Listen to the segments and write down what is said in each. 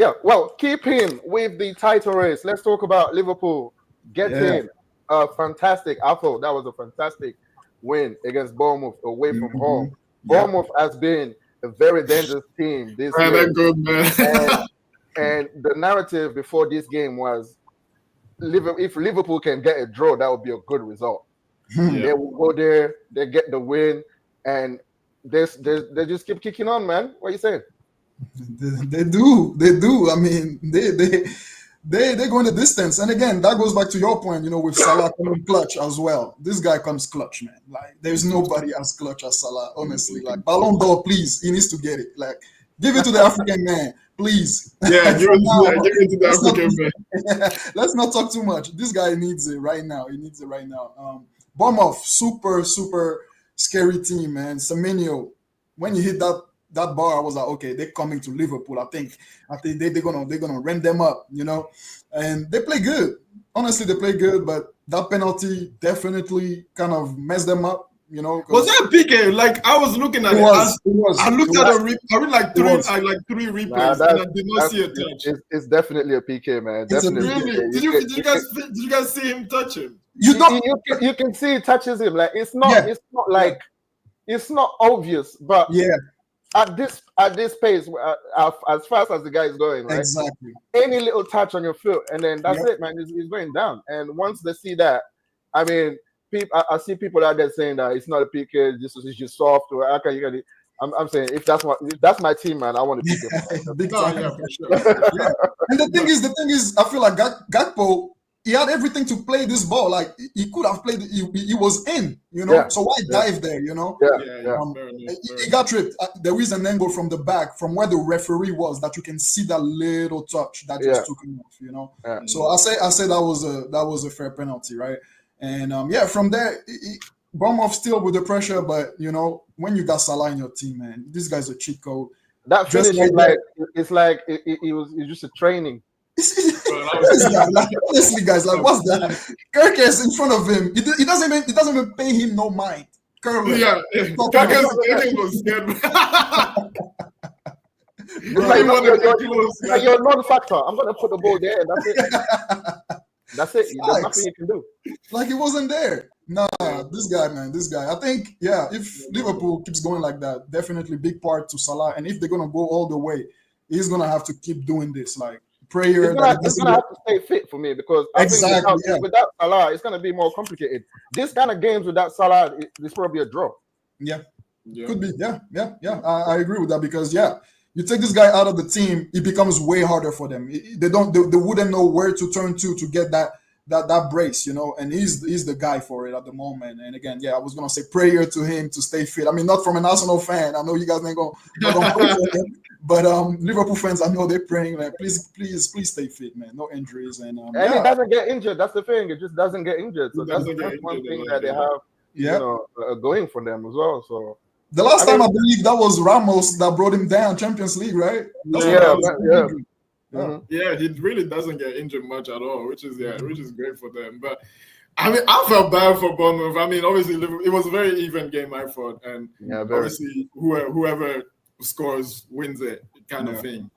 Yeah, well, keeping with the title race, let's talk about Liverpool getting fantastic. I thought that was a fantastic win against Bournemouth away from home. Bournemouth has been a very dangerous team this year. They're good, man. And the narrative before this game was, if Liverpool can get a draw, that would be a good result. They will go there, they get the win, and they just keep kicking on, man. What are you saying? They do. I mean, they go in the distance. And again, that goes back to your point, with Salah coming clutch as well. This guy comes clutch, man. Like, there's nobody as clutch as Salah, honestly. Like, Ballon d'Or, please, he needs to get it. Like, give it to the African man, please. Yeah, give it to the African man. Let's not talk too much. This guy needs it right now. He needs it right now. Bournemouth, super, super scary team, man. Semenyo, when you hit that bar, I was like, okay, they're coming to Liverpool. I think they're gonna rent them up, and they play good. Honestly, they play good, but that penalty definitely kind of messed them up. Was that a PK? Like, I was looking at it. I looked at I read like three replays, and I did not see a touch. It's definitely a PK, man. Definitely. Really? Did you guys see him touch him? You can see it touches him. Like, it's not obvious, but at this pace, as fast as the guy is going, right? Exactly. Any little touch on your foot, and then that's it, man. He's going down. And once they see that, I mean, I see people out there saying that it's not a PK, this is just soft, or how can you get it? I'm saying if that's my team, man, I want to PK. Big time. Yeah, for sure. And the thing is, I feel like Gakpo, he had everything to play this ball. Like, he could have played. He was in, So why dive there, He got tripped. There is an angle from the back, from where the referee was, that you can see that little touch that just took him off, Yeah. So I say that was a fair penalty, right? And from there, Bournemouth still with the pressure, but when you got Salah in your team, man, this guy's a cheat code. That finish is like it's just a training. Honestly, guys, like, what's that? Kirk is in front of him. It doesn't even pay him no mind. Kirk was scared. You're a non-factor. I'm gonna put the ball there, and that's it. That's it. There's nothing you can do. Like, he wasn't there. Nah, this guy. I think, if Liverpool keeps going like that, definitely big part to Salah. And if they're gonna go all the way, he's gonna have to keep doing this. Like, prayer. He's gonna have to stay fit for me, because I think without Salah, it's gonna be more complicated. This kind of games without Salah, it's probably a draw. Yeah. Could be. Yeah. I agree with that, because you take this guy out of the team, it becomes way harder for them. They wouldn't know where to turn to get that brace, and he's the guy for it at the moment. And again, I was gonna say prayer to him to stay fit. I mean, not from an Arsenal fan. I know you guys ain't gonna pray for him, but Liverpool fans, I know they're praying, like, please stay fit, man. No injuries, and he doesn't get injured. That's the thing. It just doesn't get injured. So that's one thing that they have, going for them as well. So. The last time I believe that was Ramos that brought him down Champions League, right? Yeah, he really doesn't get injured much at all, which is great for them. But I mean, I felt bad for Bournemouth. I mean, obviously, it was a very even game, I thought, and obviously, whoever scores wins it, kind of thing.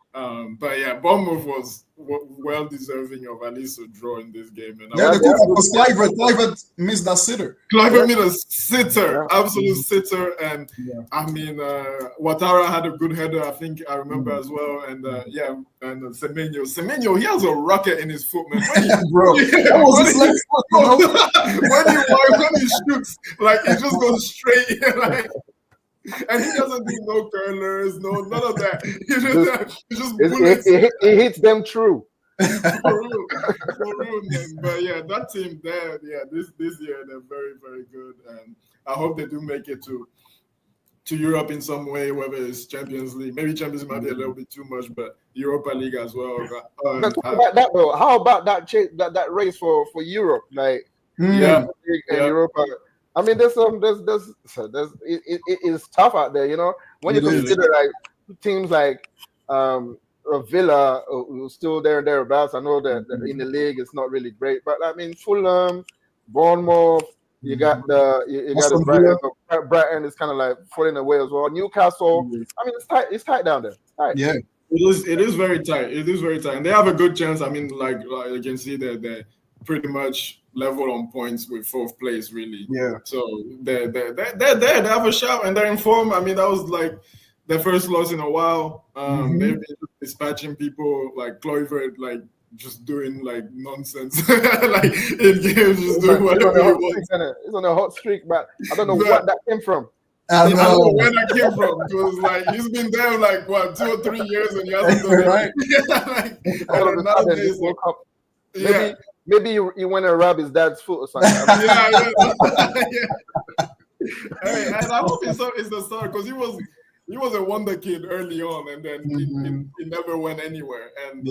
But Bournemouth was well deserving of at least a draw in this game. And Kluivert missed that sitter. Kluivert missed a sitter, absolute sitter. And I mean, Ouattara had a good header, I think I remember as well. And and Semenyo, he has a rocket in his foot, man. Bro, that was his left foot, when he shoots, like, it just goes straight in, like. And he doesn't do no curlers, none of that. He just bullets. It hits them true. For real, man. But that team there, this year they're very, very good, and I hope they do make it to Europe in some way, whether it's Champions League. Maybe Champions League might be a little bit too much, but Europa League as well. How about that race for Europe? Like, Europa. I mean, there's it is tough out there, When you consider like teams like Villa, who's still there and thereabouts. I know that in the league it's not really great, but I mean, Fulham, Bournemouth, you got the Brighton is kind of like falling away as well. Newcastle, I mean, it's tight down there. Tight. Yeah. It is very tight. It is very tight, and they have a good chance. I mean, like you can see that they're pretty much level on points with fourth place, really. Yeah. So they're there. They have a shot, and they're in form. I mean, that was like their first loss in a while. They've been dispatching people like Kluivert, like just doing like nonsense, like in games, just doing whatever he wants. He's on a hot streak, but I don't know what that came from. I don't know where that came from. It was like he's been there like what 2 or 3 years and he hasn't done right. Nowadays, maybe he went and rubbed his dad's foot or something. yeah. Hey, and I hope it's the start because he was a wonder kid early on, and then he never went anywhere. And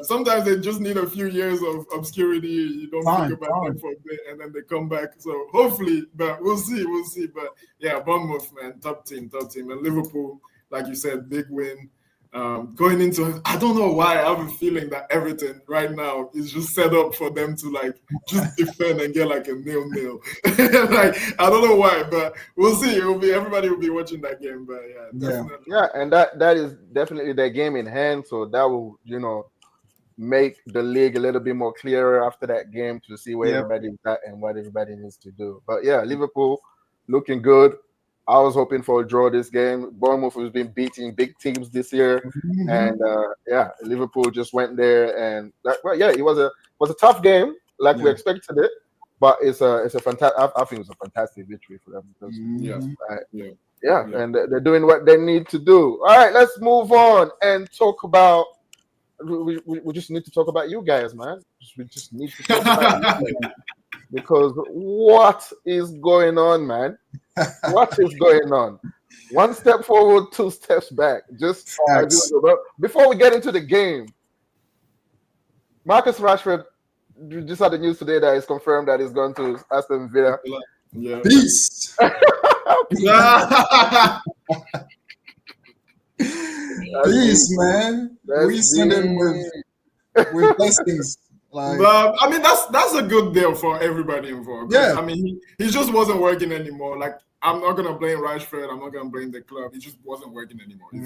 sometimes they just need a few years of obscurity. You don't think about them for a bit, and then they come back. So hopefully, but we'll see. But yeah, Bournemouth, man, top team, and Liverpool, like you said, big win. Going into, I don't know why I have a feeling that Everton right now is just set up for them to like just defend and get like a 0-0. Like I don't know why, but we'll see. Everybody will be watching that game, but definitely. Yeah, and that is definitely their game in hand. So that will make the league a little bit more clearer after that game to see where everybody's at and what everybody needs to do. But yeah, Liverpool looking good. I was hoping for a draw this game. Bournemouth has been beating big teams this year, and Liverpool just went there and it was a tough game like we expected it, but it's a fantastic. I think it's a fantastic victory for them because and they're doing what they need to do. All right, let's move on and talk about. We just need to talk about you guys, man. We just need to talk about you guys. Because what is going on, man? What is going on? 1 step forward, 2 steps back. Before we get into the game, Marcus Rashford just had the news today that it's confirmed that he's going to Aston Villa. Yeah. Peace. Peace, man. We send him with blessings. Like, I mean, that's a good deal for everybody involved. Yeah. I mean, he just wasn't working anymore. Like, I'm not gonna blame Rashford. I'm not gonna blame the club. He just wasn't working anymore. We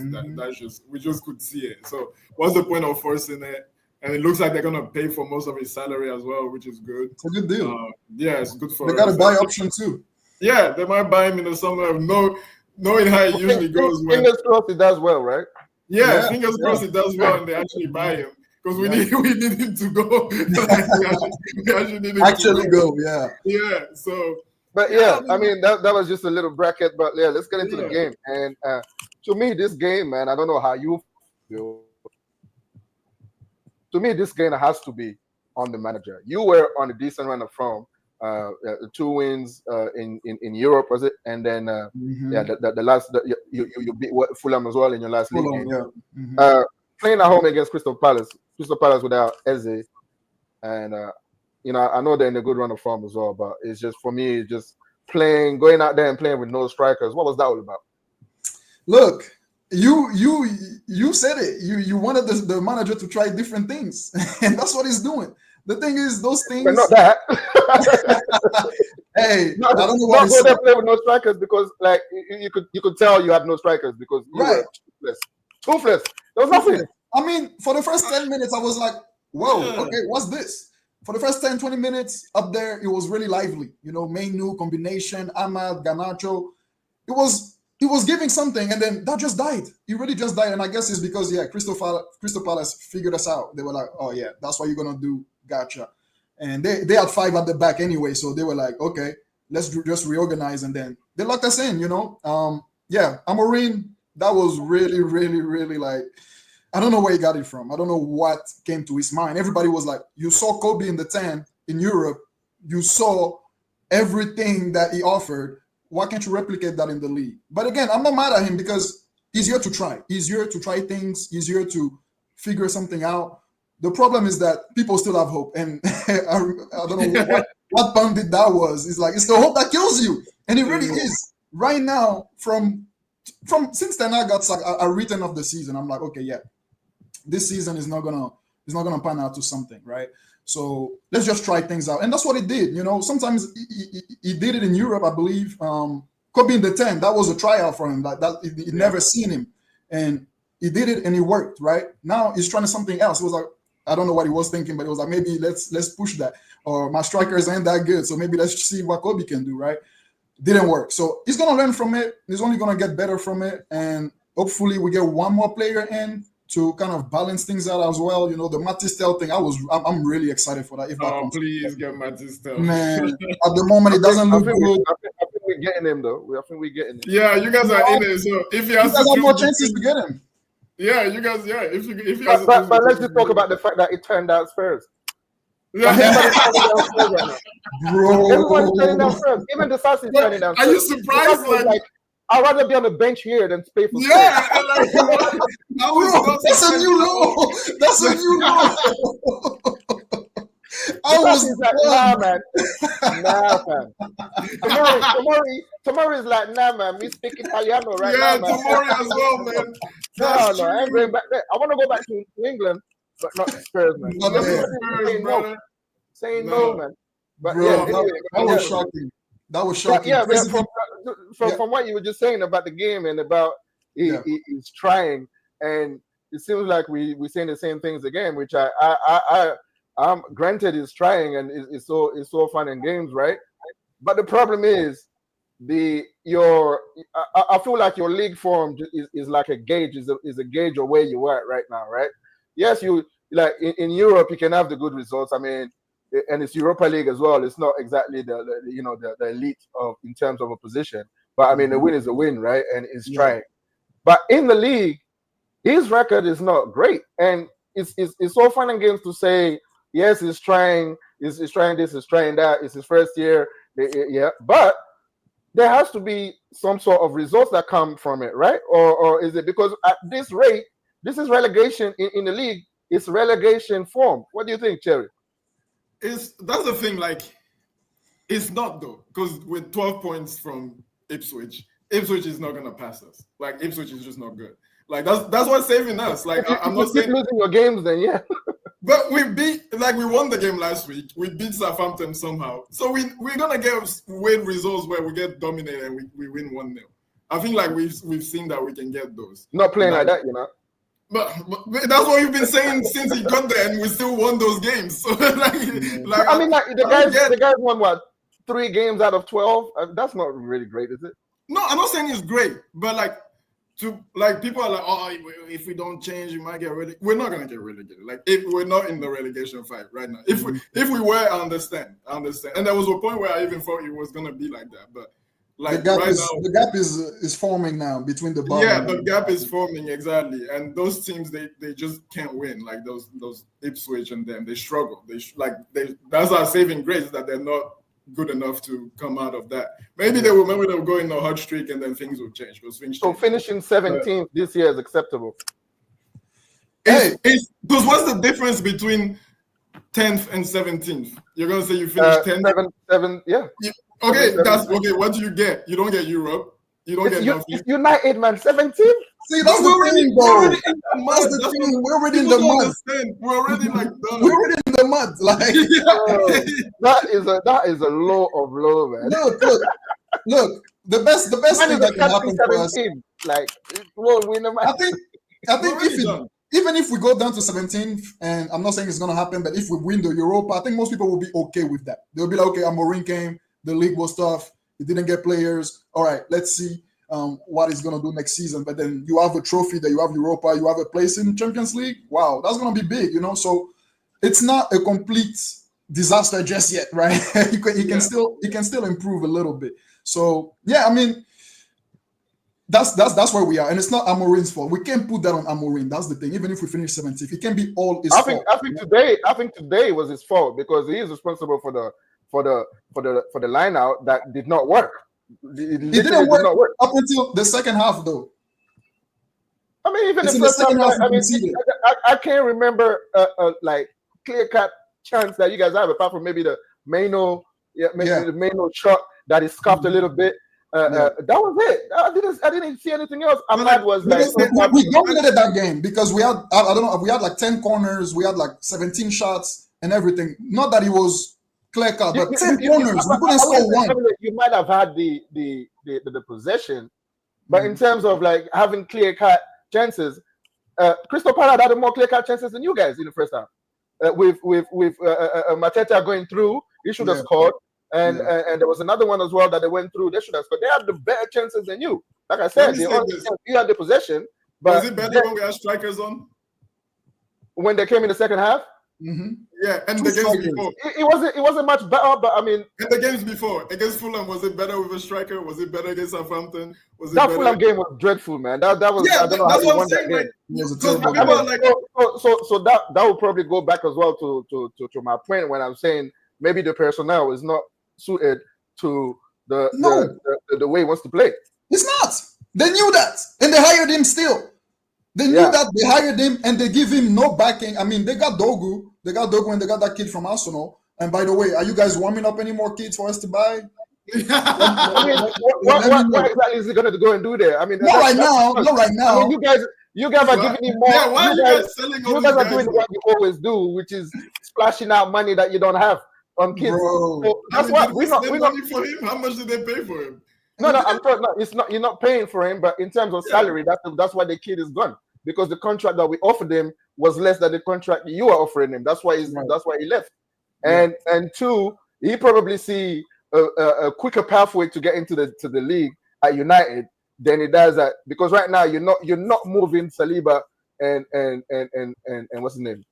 just could see it. So, what's the point of forcing it? And it looks like they're gonna pay for most of his salary as well, which is good. It's a good deal. It's good for. They got a buy option too. Yeah, they might buy him in the summer. Knowing how it usually goes. Fingers crossed it does well, right? Yeah, fingers crossed it does well, and they actually buy him. Because we need him to go. we actually need him to go. Yeah. So. But I mean that was just a little bracket. But yeah, let's get into the game. And to me, this game, man, I don't know how you feel. To me, this game has to be on the manager. You were on a decent run of form. 2 wins in Europe, was it? And then the last you beat Fulham as well in your last league game. Playing at home against Crystal Palace without Eze, and I know they're in a good run of form as well, but it's just for me, just going out there and playing with no strikers. What was that all about? Look, you said it. You wanted the manager to try different things, and that's what he's doing. The thing is, those things. But not that. Hey, I don't know why. Not go there play with no strikers because, like, you could tell you had no strikers because you were toothless. There was nothing. I mean, for the first 10 minutes, I was like, whoa, okay, what's this? For the first 10, 20 minutes up there, it was really lively. Mainu, combination, Ahmad, Garnacho. It was giving something, and then that just died. It really just died. And I guess it's because, Crystal Palace figured us out. They were like, oh, yeah, that's what you're going to do. Gotcha. And they had 5 at the back anyway, so they were like, okay, let's just reorganize. And then they locked us in, Amorim, that was really, really, really like, I don't know where he got it from. I don't know what came to his mind. Everybody was like, you saw Kobe in the 10 in Europe. You saw everything that he offered. Why can't you replicate that in the league? But again, I'm not mad at him because he's here to try. He's here to try things. He's here to figure something out. The problem is that people still have hope. And I don't know what pundit that was. It's like, it's the hope that kills you. And it really is. Right now, from since Ten Hag got sacked, I written off the season. I'm like, okay, this season is not gonna pan out to something, right? So let's just try things out, and that's what he did. Sometimes he did it in Europe, I believe. Kobe in the 10, that was a tryout for him. That he never seen him, and He did it and it worked, right? Now he's trying something else. It was like, I don't know what he was thinking, but it was like, maybe let's push that. Or my strikers ain't that good, so maybe let's see what Kobe can do, right? Didn't work. So he's gonna learn from it. He's only gonna get better from it, and hopefully we get one more player in to kind of balance things out as well. You know, the Matistel thing, I'm really excited for that. If that comes, please get Matistel. Man, at the moment it doesn't look good. I think we're getting him though. I think we're getting him. Yeah, you guys are in it. So if he has more chances to get him. Yeah, you guys. Yeah, if he has. But let's just talk about the fact that it turned out Spurs. Yeah. Bro, everyone's turning down Spurs. Even the Sassy is turning down Spurs. Are you surprised? Like, I'd rather be on the bench here than pay for yeah, that's a new law. That's a new law. I was like, nah, man. Tomorrow is like, nah, man. We speak Italiano right now, man. Yeah, tomorrow as well, man. No, I ain't going back there. I want to go back to England, but not Spurs, man. Saying no, man. But bro, yeah, anyway, that was shocking. That was shocking. Yeah, from what you were just saying about the game and about he's trying, and it seems like we're saying the same things again, which I'm granted is trying and it's so fun in games, right? But the problem is I feel like your league form is like a gauge, is a gauge of where you are right now, right? Yes, you like in Europe you can have the good results. I mean, and it's Europa League as well. It's not exactly the elite in terms of a position, but I mean the win is a win, right? And he's trying. But in the league, his record is not great, and it's so fun and games to say yes, he's trying. He's trying this. He's trying that. It's his first year. Yeah, but there has to be some sort of results that come from it, right? Or is it because at this rate, this is relegation in the league? It's relegation form. What do you think, Cherry? That's the thing. Like, it's not though, because with 12 points from Ipswich is not gonna pass us. Like, Ipswich is just not good. Like that's what's saving us. Like I'm not saying losing your games, then yeah. But we won the game last week. We beat Southampton somehow. So we're gonna get win results where we get dominated and we win 1-0. I think like we've seen that we can get those. Not playing like that, you know. But that's what you've been saying since he got there, and we still won those games. So like I mean, like the guys won what 3 games out of 12. That's not really great, is it? No, I'm not saying it's great, but like. People are like, oh, if we don't change, you might get relegated. We're not gonna get relegated. Like, if we're not in the relegation fight right now. If we were, I understand. And there was a point where I even thought it was gonna be like that. But like the gap is forming now between the bottom. Yeah, the gap is forming exactly. And those teams they just can't win. Like those Ipswich and them, they struggle. That's our saving grace that they're not good enough to come out of that. Maybe they will go in a hot streak and then things will change. So finishing 17th this year is acceptable. Because what's the difference between 10th and 17th? You're gonna say you finished 10th? 7, yeah. Okay, that's okay. What do you get? You don't get Europe. You don't get nothing. It's United, man. 17th. See, that's the thing, bro. That's the thing. We're already in the mud. We're already like done. We're already in the mud. Like that is a low of low, man. Look. The best thing that can happen for us. Like, won't win a match. I think even if we go down to 17th, and I'm not saying it's gonna happen, but if we win the Europa, I think most people will be okay with that. They'll be like, okay, Amorim came, the league was tough, he didn't get players. All right, let's see what he's gonna do next season. But then you have a trophy, that you have Europa, you have a place in Champions League. Wow, that's gonna be big, you know. So it's not a complete disaster just yet, right? he can still improve a little bit. So yeah, I mean, that's where we are, and it's not Amorim's fault. We can't put that on Amorim. That's the thing. Even if we finish 17th, it can be all his fault. I think today was his fault because he is responsible for the line out that did not work. It didn't work up until the second half, though. I mean, even the first second half. I can't remember like clear-cut chance that you guys have, apart from maybe the Maino, the Maino shot that is scuffed a little bit. That was it. I didn't see anything else. Ahmad was like, we dominated that game because we had we had like 10 corners, we had like 17 shots and everything. Not that it was clear cut, but 10 corners. We couldn't score one. You might have had the possession, but in terms of like having clear cut chances, Crystal Palace had more clear-cut chances than you guys in the first half. With Mateta going through, he should have scored. And there was another one as well that they went through. They should have scored. They had the better chances than you. Like I said, you had the possession. But was it better when we had strikers on? When they came in the second half? Mm-hmm. Yeah, and the games before. It wasn't much better, but I mean... In the games before, against Fulham, was it better with a striker? Was it better against Southampton? That Fulham game was dreadful, man. That was... Yeah, I don't know how you won that game. So that will probably go back as well to my point when I'm saying maybe the personnel is not suited to the way he wants to play. It's not. They knew that, and they hired him still. They knew that. They hired him, and they give him no backing. I mean, they got Dogu, and they got that kid from Arsenal. And by the way, are you guys warming up any more kids for us to buy? What exactly is he going to go and do there? I mean, not right now. I mean, you guys are giving him more. Yeah, why are you guys selling all you guys are doing what you always do, which is splashing out money that you don't have on kids. So that's what we're not money for him. How much did they pay for him? No, I'm talking. No, it's not. You're not paying for him, but in terms of salary, that's why the kid is gone, because the contract that we offered him was less than the contract you are offering him. That's why that's why he left. And two, he probably see a quicker pathway to get into the league at United than he does at, because right now you're not moving Saliba and what's his name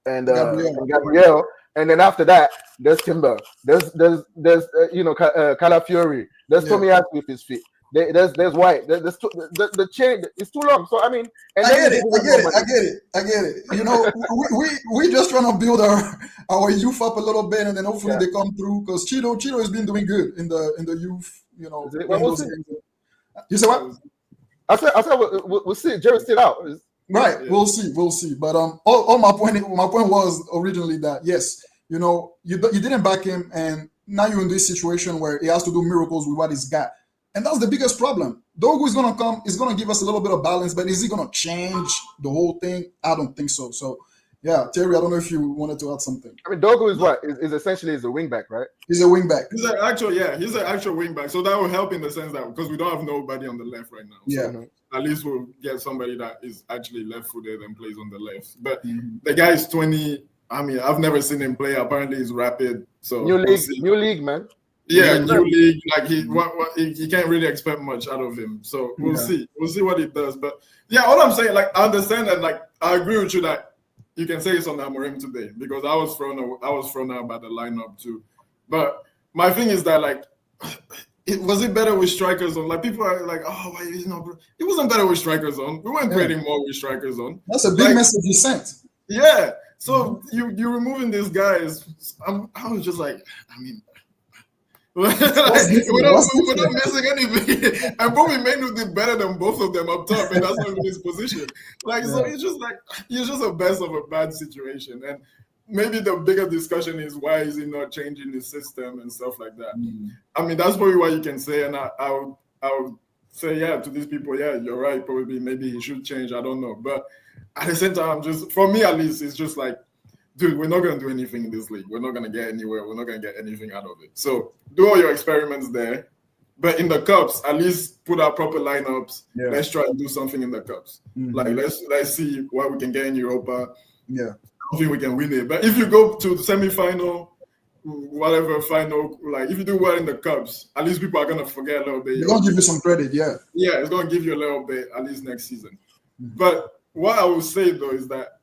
and Gabriel. And then after that, there's Timber. There's Calafiori. There's Tomiyasu with his feet. There's White. The chain is too long. So I mean, I get it. You know, we just trying to build our youth up a little bit, and then hopefully they come through. Because Cheeto has been doing good in the youth. You know, you said what? I said we'll see. Jerry's still out. Right, we'll see. But all my point was originally that yes, you know, you didn't back him, and now you're in this situation where he has to do miracles with what he's got, and that's the biggest problem. Dogu is gonna come, is gonna give us a little bit of balance, but is he gonna change the whole thing? I don't think so. So yeah, Terry, I don't know if you wanted to add something. I mean, Dogu is essentially a wing back, right? He's a wing back. He's an actual wing back. So that will help in the sense that because we don't have nobody on the left right now. So at least we'll get somebody that is actually left-footed and plays on the left. But the guy is 20. I mean, I've never seen him play. Apparently, he's rapid. So new league, man. Yeah, new league. Like he can't really expect much out of him. So we'll see. We'll see what he does. But yeah, all I'm saying, like, I understand that. Like, I agree with you that you can say it's on Amorim today because I was thrown out by the lineup too. But my thing is that, like, was it better with strikers on? Like, people are like, oh, why is not? It wasn't better with strikers on. We weren't creating more with strikers on. That's a big message you sent. Yeah. So you removing these guys. I was just like, I mean, we're not missing anything. And Bobby Mainu did better than both of them up top, and that's not even his position. Like, so it's just like it's just a best of a bad situation. And maybe the bigger discussion is why is he not changing his system and stuff like that. I mean, that's probably what you can say, and I would say to these people, you're right. Probably maybe he should change. I don't know, but at the same time, just for me at least, it's just like, dude, we're not going to do anything in this league. We're not going to get anywhere. We're not going to get anything out of it. So do all your experiments there. But in the cups, at least put out proper lineups. Yeah. Let's try and do something in the cups. Like, let's see what we can get in Europa. Yeah. I think we can win it. But if you go to the semi-final, whatever final, like if you do well in the cups, at least people are going to forget a little bit. It's going to give you some credit, Yeah, it's going to give you a little bit, at least next season. But what I will say, though, is that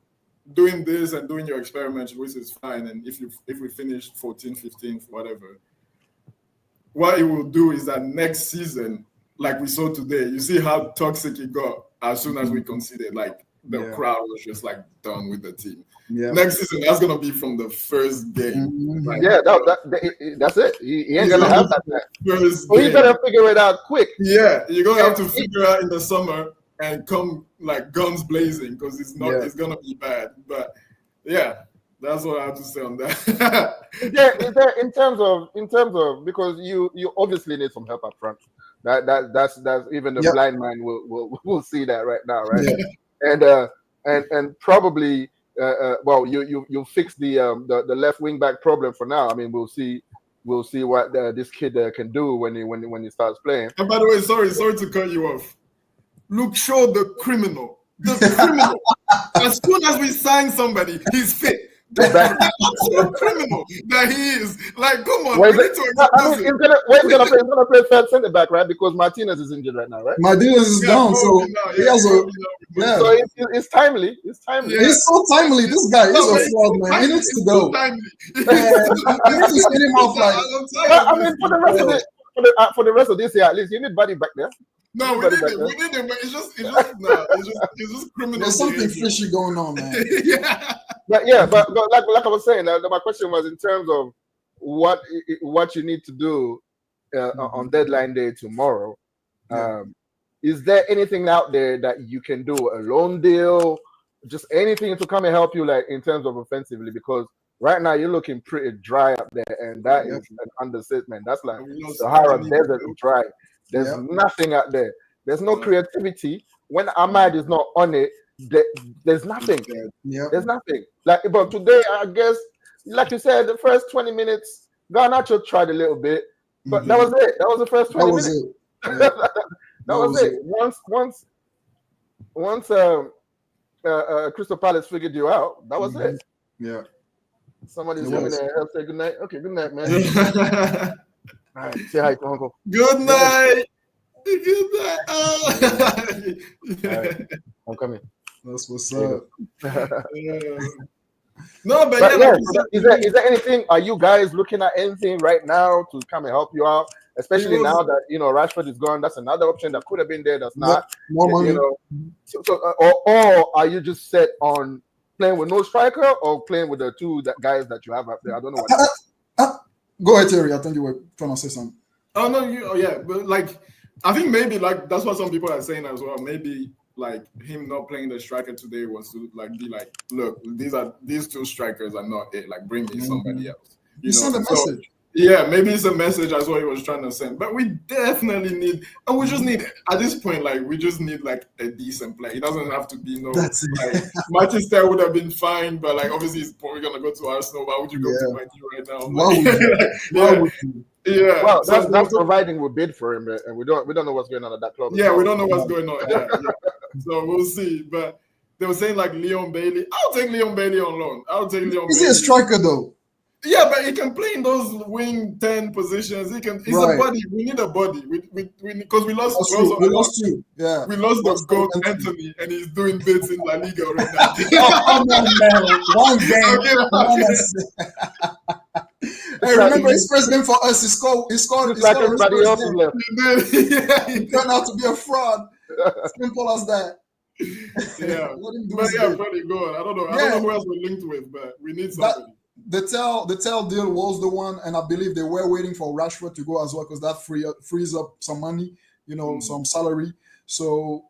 doing this and doing your experiments, which is fine, and if we finish 14th, 15th, whatever, what it will do is that next season, like we saw today, you see how toxic it got as soon as we conceded. Like the crowd was just like done with the team. Yeah. Next season, that's gonna be from the first game. Like, that's it. He ain't gonna have that. So you gotta figure it out quick. Yeah, you're gonna have to figure out in the summer and come like guns blazing because it's not. It's gonna be bad. But yeah, that's what I have to say on that. Is there in terms of because you obviously need some help up front. That's even the blind man will see that right now, right? Yeah. And probably you fix the left wing back problem for now. I mean, we'll see what this kid can do when he starts playing. And by the way, sorry to cut you off. Luke Shaw, the criminal. The criminal. As soon as we sign somebody, he's fit. The absolute criminal that he is. Like, come on. He's gonna play third centre back, right? Because Martinez is injured right now, right? Martinez is down, so he has So it's timely. It's timely. Yeah. It's so timely. This guy is a fraud, man. He needs to go. He needs to send him off I mean, for the rest of this year, at least you need Buddy back there. No, we need him, but it's just criminal. There's something fishy going on, man. But like I was saying, my question was in terms of what you need to do on deadline day tomorrow. Is there anything out there that you can do, a loan deal, just anything to come and help you, like in terms of offensively? Because right now you're looking pretty dry up there, and that is an understatement. That's like the Sahara Desert is dry. There's nothing out there. There's no creativity. When Ahmad is not on it, there's nothing. There's nothing. But today, I guess, like you said, the first 20 minutes, Garnacho tried a little bit, but that was it. That was the first 20 minutes. That was it. Once Crystal Palace figured you out, that was it. Yeah. Somebody's coming there and help say good night. Okay, good night, man. All right, say hi to Uncle. Good night. Good night. Right, I'm coming. That's what's up. No, but is there anything? Are you guys looking at anything right now to come and help you out? Especially now that Rashford is gone, that's another option that could have been there. That's not. More money. Or are you just set on playing with no striker or playing with the two guys that you have up there? I don't know what. Go ahead, Terry. I think you were trying to say something. Oh no, yeah, but like I think maybe like that's what some people are saying as well. Maybe like him not playing the striker today was to like be like, look, these two strikers are not it. Like bring me somebody else. You send a message. Yeah, maybe it's a message as what he was trying to send. But we definitely need, and we just need at this point, like we just need like a decent play. It doesn't have to be Manchester would have been fine, but like obviously he's probably gonna go to Arsenal. Why would you go to Man U right now? Why would you? Yeah, well, that's providing we bid for him, and we don't know what's going on at that club. Yeah, we don't know what's going on. Yeah. So we'll see. But they were saying like Leon Bailey. I'll take Leon Bailey on loan. I'll take Leon. Is he a striker though? Yeah, but he can play in those wing 10 positions. He can. He's a body. We need a body. Because we lost. We lost two. Yeah, we lost the goal Anthony, and he's doing bits in La Liga right now. One game. Hey, remember his first game for us? He scored. He everybody else left. He turned out to be a fraud. Simple as that. Yeah, but yeah, pretty good. I don't know who else we're linked with, but we need somebody. The Tell deal was the one, and I believe they were waiting for Rashford to go as well because that frees up some money, some salary. So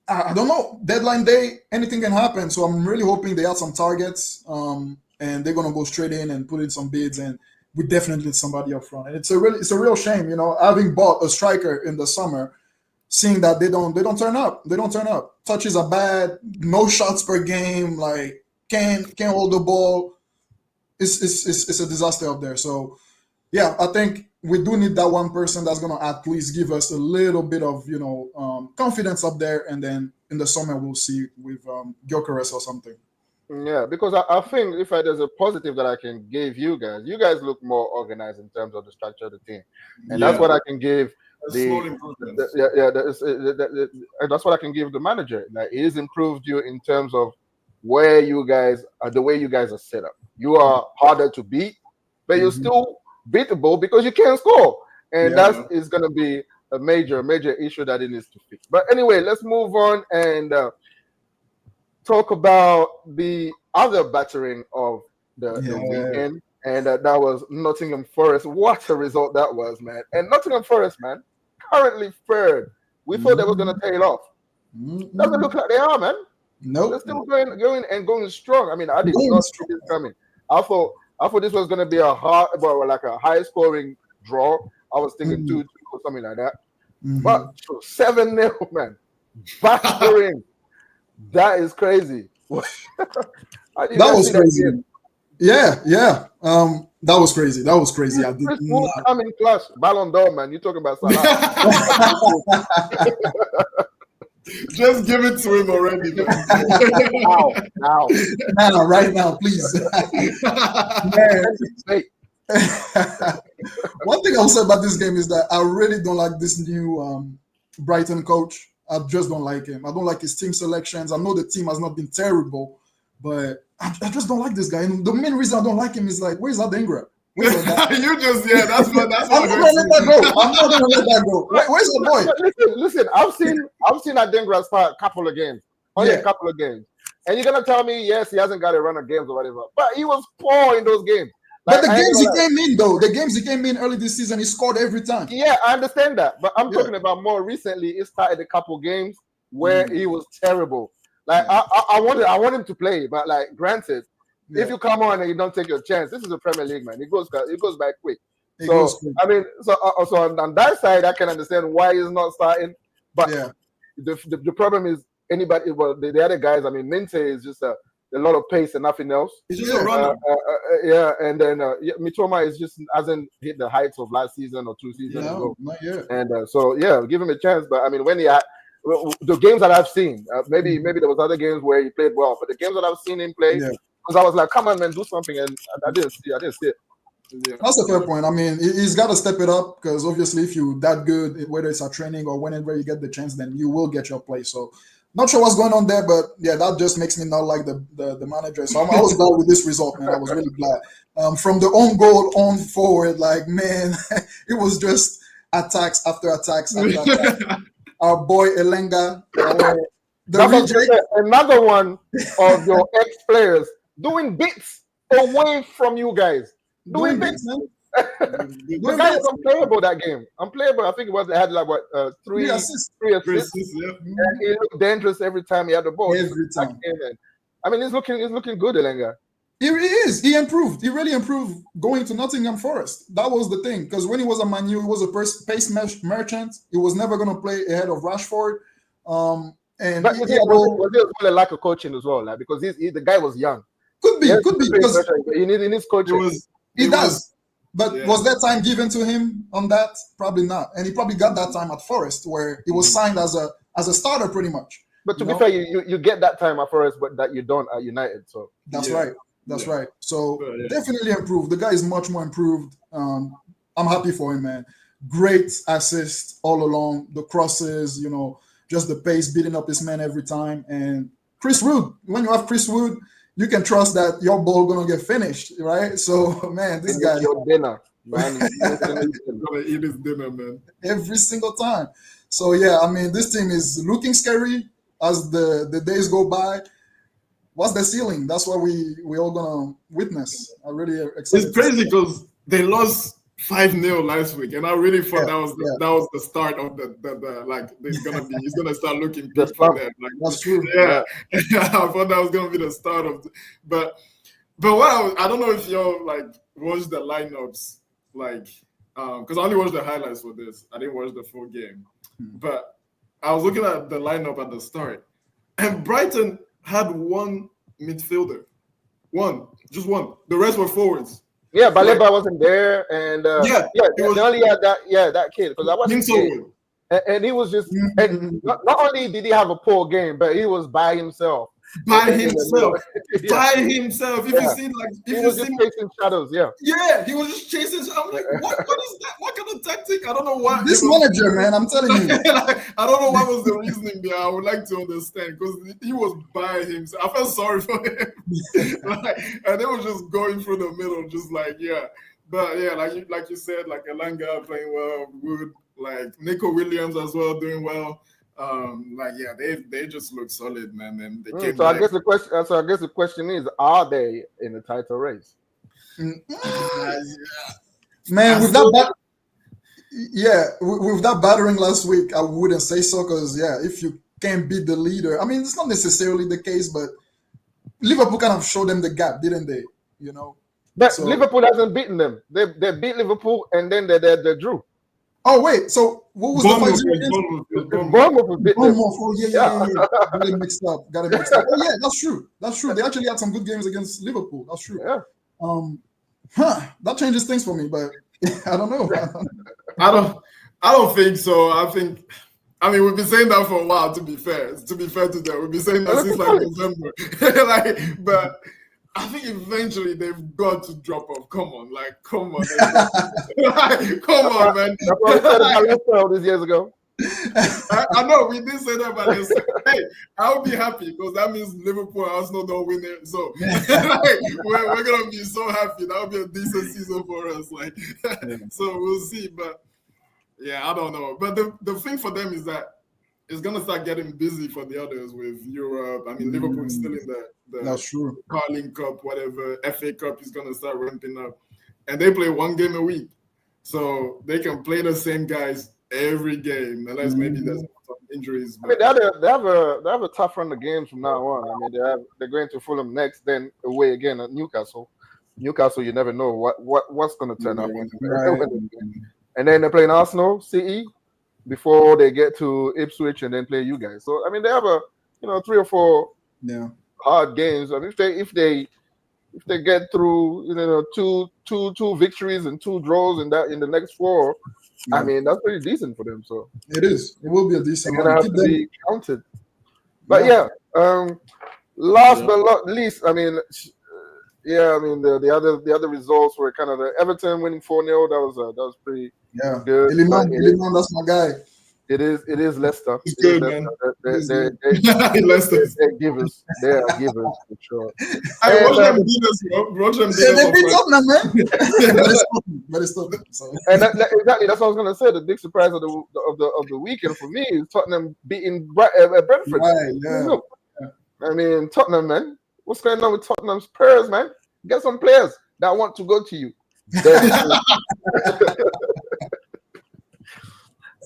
I don't know. Deadline day, anything can happen. So I'm really hoping they have some targets, and they're gonna go straight in and put in some bids, and we definitely need somebody up front. And it's a real shame, having bought a striker in the summer, seeing that they don't turn up. They don't turn up. Touches are bad. No shots per game. Like can't hold the ball. It's a disaster up there. So, yeah, I think we do need that one person that's going to at least give us a little bit of, confidence up there. And then in the summer, we'll see with Gyökeres or something. Yeah, because I think if there's a positive that I can give you guys look more organized in terms of the structure of the team. And that's what I can give that's what I can give the manager. Like, he's improved you in terms of where you guys are, the way you guys are set up. You are harder to beat, but you're still beatable because you can't score. And that is going to be a major issue that it needs to fix. But anyway, let's move on and talk about the other battering of the weekend. And that was Nottingham Forest. What a result that was, man. And Nottingham Forest, man, currently third. We thought they were going to tail off. Doesn't look like they are, man. No, they're still going strong. I mean, I did not see this coming. I thought this was going to be a high scoring draw. I was thinking 2-2 or something like that. But 7-0, man, battering. That is crazy. That was crazy. Yeah. That was crazy. I did not. Coming clash, Ballon d'Or, man. You're talking about Salah. Just give it to him already. Now, right now, please. Man. One thing I'll say about this game is that I really don't like this new Brighton coach. I just don't like him. I don't like his team selections. I know the team has not been terrible, but I just don't like this guy. And the main reason I don't like him is like, where's Adingra? You just that's what I'm not gonna let that go. I'm not gonna let that go. Where's the boy? Listen. I've seen Adingra start a couple of games, a couple of games, and you're gonna tell me yes, he hasn't got a run of games or whatever, but he was poor in those games. But the games he came in, though, the games he came in early this season, he scored every time. Yeah, I understand that, but I'm talking about more recently. He started a couple games where he was terrible. Like I want him to play, but like granted. If you come on and you don't take your chance, this is the Premier League, man. It goes by quick. I mean, so on that side, I can understand why he's not starting. But the problem is anybody. Well, the other guys. I mean, Minte is just a lot of pace and nothing else. He's just a runner. And then Mitoma is just hasn't hit the heights of last season or 2 seasons ago. Not yet. And give him a chance. But I mean, when he had the games that I've seen, maybe there was other games where he played well, but the games that I've seen him play. Yeah. Because I was like, come on, man, do something. And I didn't see it. Yeah. That's a fair point. I mean, he's got to step it up because obviously if you're that good, whether it's at training or whenever you get the chance, then you will get your play. So not sure what's going on there, but yeah, that just makes me not like the manager. So I was glad with this result, man. I was really glad. From the own goal on forward, like, man, it was just attacks after attacks after attacks. Our boy Elenga, another one of your ex-players doing bits away from you guys. Doing bits, man. The guy is unplayable that game. Unplayable. I think it was. They had like what 3 assists. Yeah. And he looked dangerous every time he had the ball. Every time. I mean, he's looking good, Elenga. He is. He improved. He really improved going to Nottingham Forest. That was the thing. Because when he was a Man U, he was a pace merchant. He was never going to play ahead of Rashford. And but was it a lack of coaching as well? Like, because the guy was young. Could be because he needs coaching. He does. But was that time given to him on that? Probably not. And he probably got that time at Forest where he was signed as a starter pretty much. But to be fair, you get that time at Forest, but that you don't at United. So that's right. That's right. So definitely improved. The guy is much more improved. I'm happy for him, man. Great assist all along. The crosses, just the pace, beating up his man every time. And Chris Wood, when you have Chris Wood, you can trust that your ball gonna get finished, right? So, man, this guy. Your dinner, man. Gonna eat his dinner, man. Every single time. So, yeah, I mean, this team is looking scary as the days go by. What's the ceiling? That's what we all gonna witness. I really excited. It's crazy because they lost 5-0 last week, and I really thought that was the start of the like he's gonna start looking good for them. Like, that's true. Yeah. I thought that was gonna be the start of but what I don't know if y'all like watched the lineups, like because I only watched the highlights for this. I didn't watch the full game. But I was looking at the lineup at the start, and Brighton had one midfielder. Just one. The rest were forwards. Yeah, Baleba wasn't there, and they only had that kid because I watched and he was just and not only did he have a poor game, but he was by himself. By himself. If you see, like, he was just chasing shadows. Yeah, he was just chasing. I'm like, what is that? What kind of tactic? I don't know why. This manager, man, I'm telling you. I don't know what was the reasoning there. I would like to understand because he was by himself. I felt sorry for him, and they were just going through the middle, just like But yeah, like you said, like Elanga playing well, Wood, like Nico Williams as well doing well. They just look solid, man. And they came I guess the question is, are they in the title race? Man, with that battering last week, I wouldn't say so because if you can't beat the leader, I mean, it's not necessarily the case, but Liverpool kind of showed them the gap, didn't they? But Liverpool hasn't beaten them. They beat Liverpool and then they drew. Oh wait, so what was Bournemouth was beat them. Oh yeah. Got it mixed up. Oh yeah, that's true. They actually had some good games against Liverpool. That's true. Yeah. That changes things for me, but I don't know. I don't think so. I think I mean, we've been saying that for a while. To be fair to them, we've been saying that since like November. But I think eventually they've got to drop off. Come on, man. Come on, man. That's what we said about Leicester all these years ago. I know we did say that, but hey, I'll be happy because that means Liverpool and Arsenal don't win it. So we're gonna be so happy. That'll be a decent season for us. So we'll see. But yeah, I don't know. But the thing for them is that it's gonna start getting busy for the others with Europe. I mean, Liverpool is still in the That's true. Carling Cup, whatever. FA Cup is gonna start ramping up, and they play one game a week, so they can play the same guys every game, unless maybe there's some injuries. But... I mean, they have a tough run of games from now on. I mean, they're going to Fulham next, then away again at Newcastle. Newcastle, you never know what's going to turn up. Right. And then they're playing Arsenal, CE, before they get to Ipswich and then play you guys. So I mean, they have 3 or 4 hard games. I mean, if they get through, two victories and 2 draws in the next 4. I mean, that's pretty decent for them. So it is. It will be a decent. They're gonna have to be counted. But last but not least, I mean, the other results were kind of the Everton winning 4-0. That was pretty good. Iliman, that's my guy. It is Leicester. It's good, man. They're givers. They are givers for sure. I watch them beat us, bro. They beat Tottenham, man. But it's Tottenham. So. And exactly, that's what I was gonna say. The big surprise of the weekend for me is Tottenham beating Brentford. Right, yeah. I mean, Tottenham, man. What's going on with Tottenham's players, man? Get some players that want to go to you.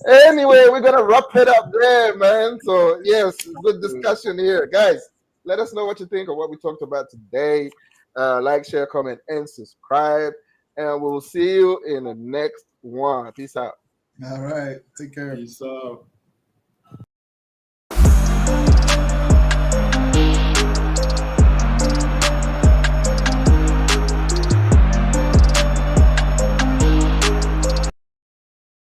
Anyway, we're gonna wrap it up there, man. So yes, good discussion here, guys. Let us know what you think of what we talked about today. Like, share, comment, and subscribe. And we'll see you in the next one. Peace out. All right, take care. Peace out.